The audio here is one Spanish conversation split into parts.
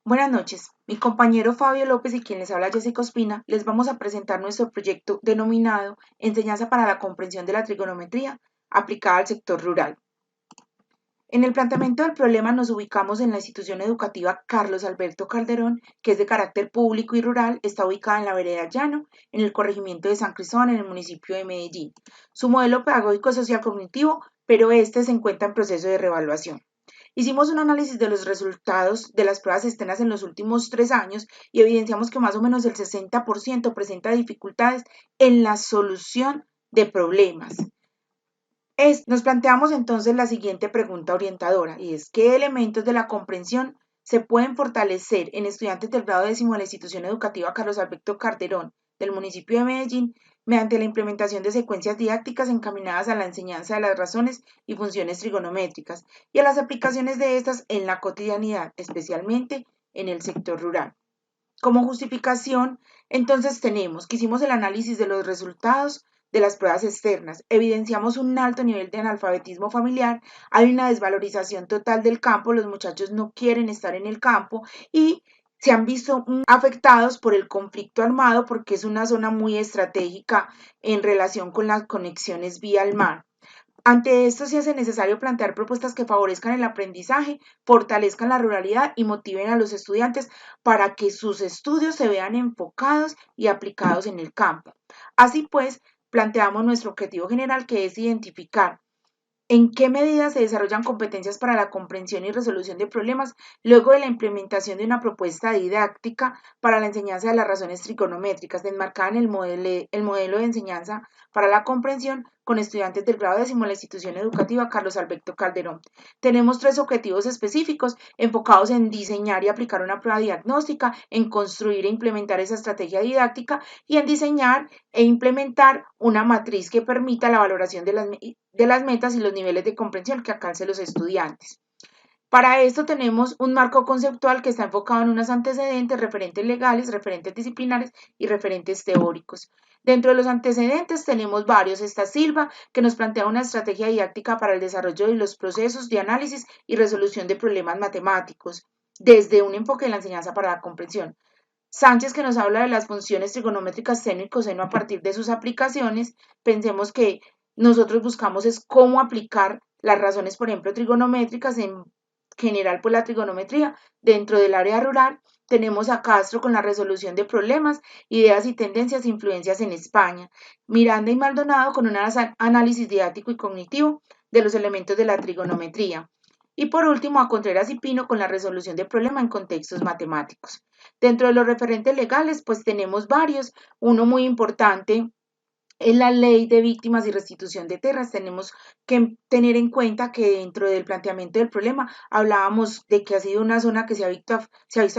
Buenas noches, mi compañero Fabio López y quien les habla Jessica Ospina, les vamos a presentar nuestro proyecto denominado Enseñanza para la comprensión de la trigonometría aplicada al sector rural. En el planteamiento del problema nos ubicamos en la institución educativa Carlos Alberto Calderón, que es de carácter público y rural, está ubicada en la vereda Llano, en el corregimiento de San Cristóbal, en el municipio de Medellín. Su modelo pedagógico es social cognitivo, pero este se encuentra en proceso de reevaluación. Hicimos un análisis de los resultados de las pruebas externas en los últimos 3 años y evidenciamos que más o menos el 60% presenta dificultades en la solución de problemas. Nos planteamos entonces la siguiente pregunta orientadora y es: ¿qué elementos de la comprensión se pueden fortalecer en estudiantes del grado décimo de la institución educativa Carlos Alberto Calderón del municipio de Medellín mediante la implementación de secuencias didácticas encaminadas a la enseñanza de las razones y funciones trigonométricas y a las aplicaciones de estas en la cotidianidad, especialmente en el sector rural? Como justificación, entonces tenemos que hicimos el análisis de los resultados de las pruebas externas, evidenciamos un alto nivel de analfabetismo familiar, hay una desvalorización total del campo, los muchachos no quieren estar en el campo y se han visto afectados por el conflicto armado porque es una zona muy estratégica en relación con las conexiones vía el mar. Ante esto se hace necesario plantear propuestas que favorezcan el aprendizaje, fortalezcan la ruralidad y motiven a los estudiantes para que sus estudios se vean enfocados y aplicados en el campo. Así pues, planteamos nuestro objetivo general, que es identificar en qué medida se desarrollan competencias para la comprensión y resolución de problemas luego de la implementación de una propuesta didáctica para la enseñanza de las razones trigonométricas, enmarcada en el modelo de enseñanza para la comprensión con estudiantes del grado décimo de la institución educativa Carlos Alberto Calderón. Tenemos 3 objetivos específicos enfocados en diseñar y aplicar una prueba diagnóstica, en construir e implementar esa estrategia didáctica y en diseñar e implementar una matriz que permita la valoración de las metas y los niveles de comprensión que alcancen los estudiantes. Para esto tenemos un marco conceptual que está enfocado en unos antecedentes, referentes legales, referentes disciplinares y referentes teóricos. Dentro de los antecedentes tenemos varios. Está Silva, que nos plantea una estrategia didáctica para el desarrollo de los procesos de análisis y resolución de problemas matemáticos, desde un enfoque de la enseñanza para la comprensión. Sánchez, que nos habla de las funciones trigonométricas seno y coseno a partir de sus aplicaciones. Pensemos que nosotros buscamos es cómo aplicar las razones, por ejemplo, trigonométricas en general por la trigonometría dentro del área rural. Tenemos a Castro con la resolución de problemas, ideas y tendencias e influencias en España. Miranda y Maldonado con un análisis didáctico y cognitivo de los elementos de la trigonometría. Y por último, a Contreras y Pino con la resolución de problemas en contextos matemáticos. Dentro de los referentes legales, pues tenemos varios. Uno muy importante en la ley de víctimas y restitución de tierras. Tenemos que tener en cuenta que dentro del planteamiento del problema hablábamos de que ha sido una zona que se ha visto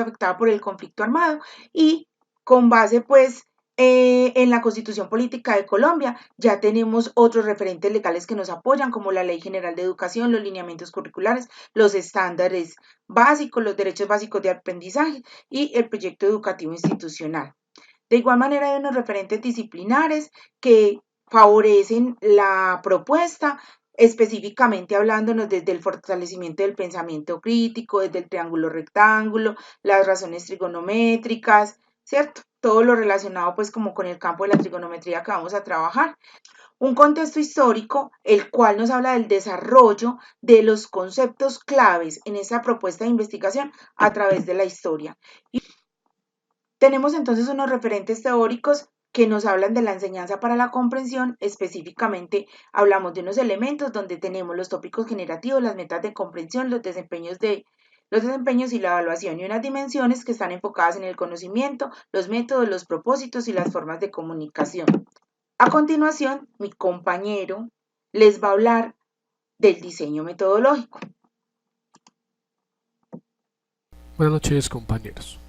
afectada por el conflicto armado y con base pues en la Constitución Política de Colombia ya tenemos otros referentes legales que nos apoyan, como la Ley General de Educación, los lineamientos curriculares, los estándares básicos, los derechos básicos de aprendizaje y el proyecto educativo institucional. De igual manera hay unos referentes disciplinares que favorecen la propuesta, específicamente hablándonos desde el fortalecimiento del pensamiento crítico, desde el triángulo rectángulo, las razones trigonométricas, ¿cierto? Todo lo relacionado pues como con el campo de la trigonometría que vamos a trabajar. Un contexto histórico, el cual nos habla del desarrollo de los conceptos claves en esa propuesta de investigación a través de la historia. Tenemos entonces unos referentes teóricos que nos hablan de la enseñanza para la comprensión. Específicamente hablamos de unos elementos donde tenemos los tópicos generativos, las metas de comprensión, los desempeños y la evaluación, y unas dimensiones que están enfocadas en el conocimiento, los métodos, los propósitos y las formas de comunicación. A continuación, mi compañero les va a hablar del diseño metodológico. Buenas noches, compañeros.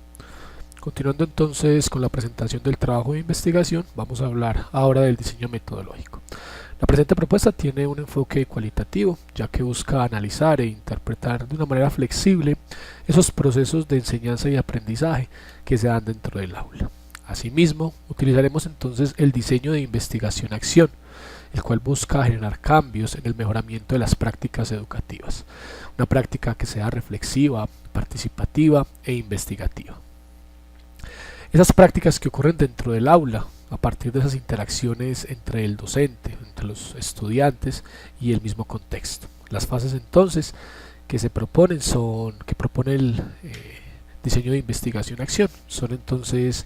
Continuando entonces con la presentación del trabajo de investigación, vamos a hablar ahora del diseño metodológico. La presente propuesta tiene un enfoque cualitativo, ya que busca analizar e interpretar de una manera flexible esos procesos de enseñanza y aprendizaje que se dan dentro del aula. Asimismo, utilizaremos entonces el diseño de investigación-acción, el cual busca generar cambios en el mejoramiento de las prácticas educativas. Una práctica que sea reflexiva, participativa e investigativa. Esas prácticas que ocurren dentro del aula, a partir de esas interacciones entre el docente, entre los estudiantes y el mismo contexto. Las fases entonces que se proponen que propone el diseño de investigación-acción, son entonces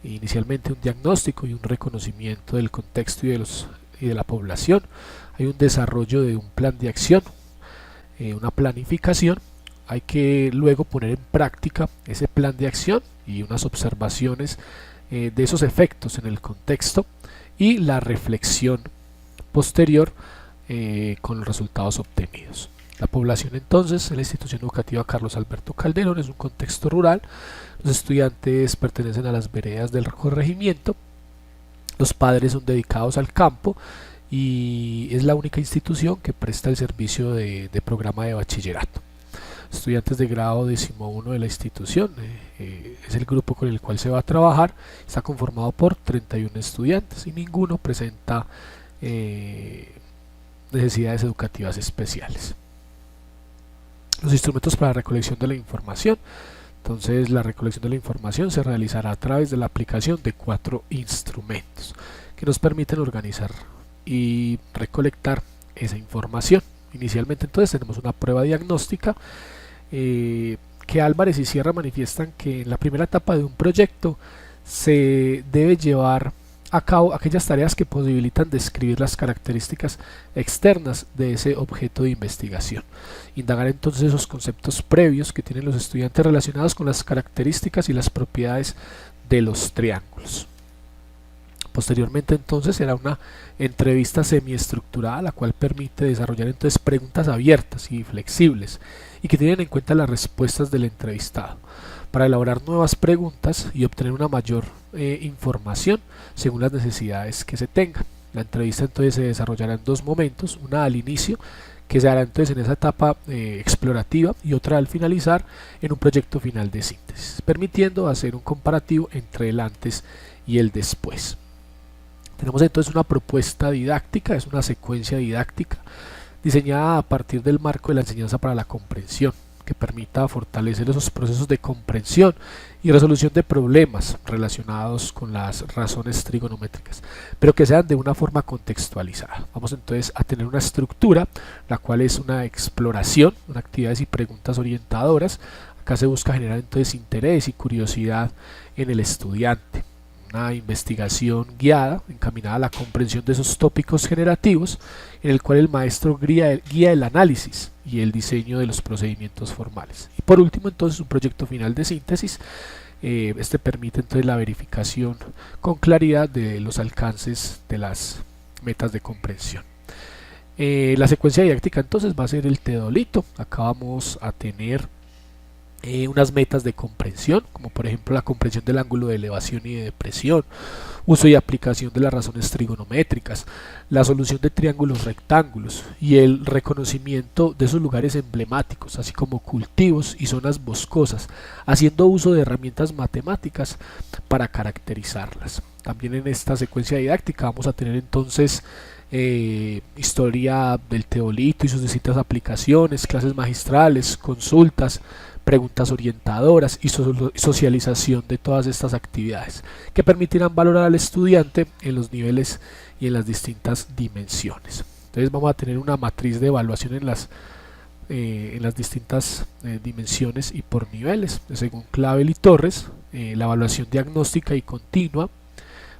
inicialmente un diagnóstico y un reconocimiento del contexto y de la población. Hay un desarrollo de un plan de acción, una planificación. Hay que luego poner en práctica ese plan de acción y unas observaciones de esos efectos en el contexto y la reflexión posterior con los resultados obtenidos. La población entonces en la institución educativa Carlos Alberto Calderón es un contexto rural. Los estudiantes pertenecen a las veredas del corregimiento, los padres son dedicados al campo y es la única institución que presta el servicio de programa de bachillerato. Estudiantes de grado 11 de la institución, es el grupo con el cual se va a trabajar, está conformado por 31 estudiantes y ninguno presenta necesidades educativas especiales. Los instrumentos para la recolección de la información. Entonces la recolección de la información se realizará a través de la aplicación de 4 instrumentos que nos permiten organizar y recolectar esa información. Inicialmente entonces tenemos una prueba diagnóstica que Álvarez y Sierra manifiestan que en la primera etapa de un proyecto se debe llevar a cabo aquellas tareas que posibilitan describir las características externas de ese objeto de investigación. Indagar entonces esos conceptos previos que tienen los estudiantes relacionados con las características y las propiedades de los triángulos. Posteriormente entonces será una entrevista semiestructurada, la cual permite desarrollar entonces preguntas abiertas y flexibles y que tienen en cuenta las respuestas del entrevistado para elaborar nuevas preguntas y obtener una mayor información según las necesidades que se tengan. La entrevista entonces se desarrollará en 2 momentos, una al inicio que se hará entonces en esa etapa explorativa y otra al finalizar en un proyecto final de síntesis, permitiendo hacer un comparativo entre el antes y el después. Tenemos entonces una propuesta didáctica, es una secuencia didáctica diseñada a partir del marco de la enseñanza para la comprensión, que permita fortalecer esos procesos de comprensión y resolución de problemas relacionados con las razones trigonométricas, pero que sean de una forma contextualizada. Vamos entonces a tener una estructura, la cual es una exploración, una actividades y preguntas orientadoras. Acá se busca generar entonces interés y curiosidad en el estudiante. Una investigación guiada, encaminada a la comprensión de esos tópicos generativos, en el cual el maestro guía el análisis y el diseño de los procedimientos formales. Y por último entonces un proyecto final de síntesis. Este permite entonces la verificación con claridad de los alcances de las metas de comprensión. La secuencia didáctica entonces va a ser el teodolito. Acá vamos a tener unas metas de comprensión, como por ejemplo la comprensión del ángulo de elevación y de depresión, uso y aplicación de las razones trigonométricas, la solución de triángulos rectángulos y el reconocimiento de esos lugares emblemáticos, así como cultivos y zonas boscosas, haciendo uso de herramientas matemáticas para caracterizarlas. También en esta secuencia didáctica vamos a tener entonces historia del teodolito y sus distintas aplicaciones, clases magistrales, consultas, preguntas orientadoras y socialización de todas estas actividades que permitirán valorar al estudiante en los niveles y en las distintas dimensiones. Entonces vamos a tener una matriz de evaluación en las distintas dimensiones y por niveles, según Clavel y Torres. La evaluación diagnóstica y continua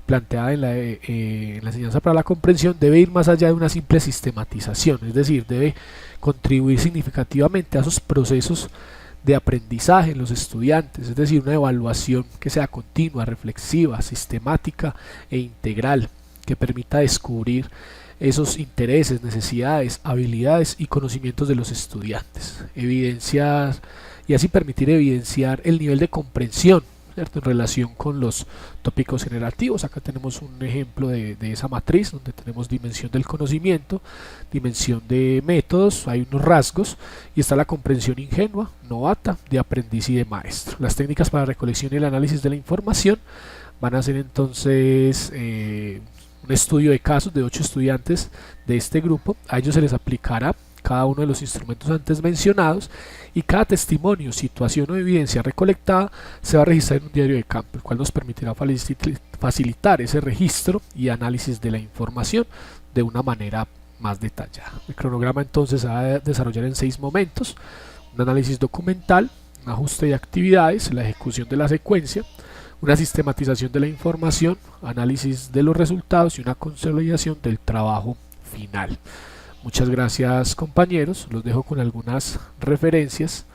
planteada en la enseñanza para la comprensión debe ir más allá de una simple sistematización, es decir, debe contribuir significativamente a esos procesos de aprendizaje en los estudiantes, es decir, una evaluación que sea continua, reflexiva, sistemática e integral, que permita descubrir esos intereses, necesidades, habilidades y conocimientos de los estudiantes, evidenciar y así permitir evidenciar el nivel de comprensión, ¿cierto?, en relación con los tópicos generativos. Acá tenemos un ejemplo de esa matriz donde tenemos dimensión del conocimiento, dimensión de métodos, hay unos rasgos y está la comprensión ingenua, novata, de aprendiz y de maestro. Las técnicas para la recolección y el análisis de la información van a ser entonces un estudio de casos de 8 estudiantes de este grupo. A ellos se les aplicará cada uno de los instrumentos antes mencionados, y cada testimonio, situación o evidencia recolectada se va a registrar en un diario de campo, el cual nos permitirá facilitar ese registro y análisis de la información de una manera más detallada. El cronograma entonces se va a desarrollar en 6 momentos: un análisis documental, un ajuste de actividades, la ejecución de la secuencia, una sistematización de la información, análisis de los resultados y una consolidación del trabajo final. Muchas gracias, compañeros, los dejo con algunas referencias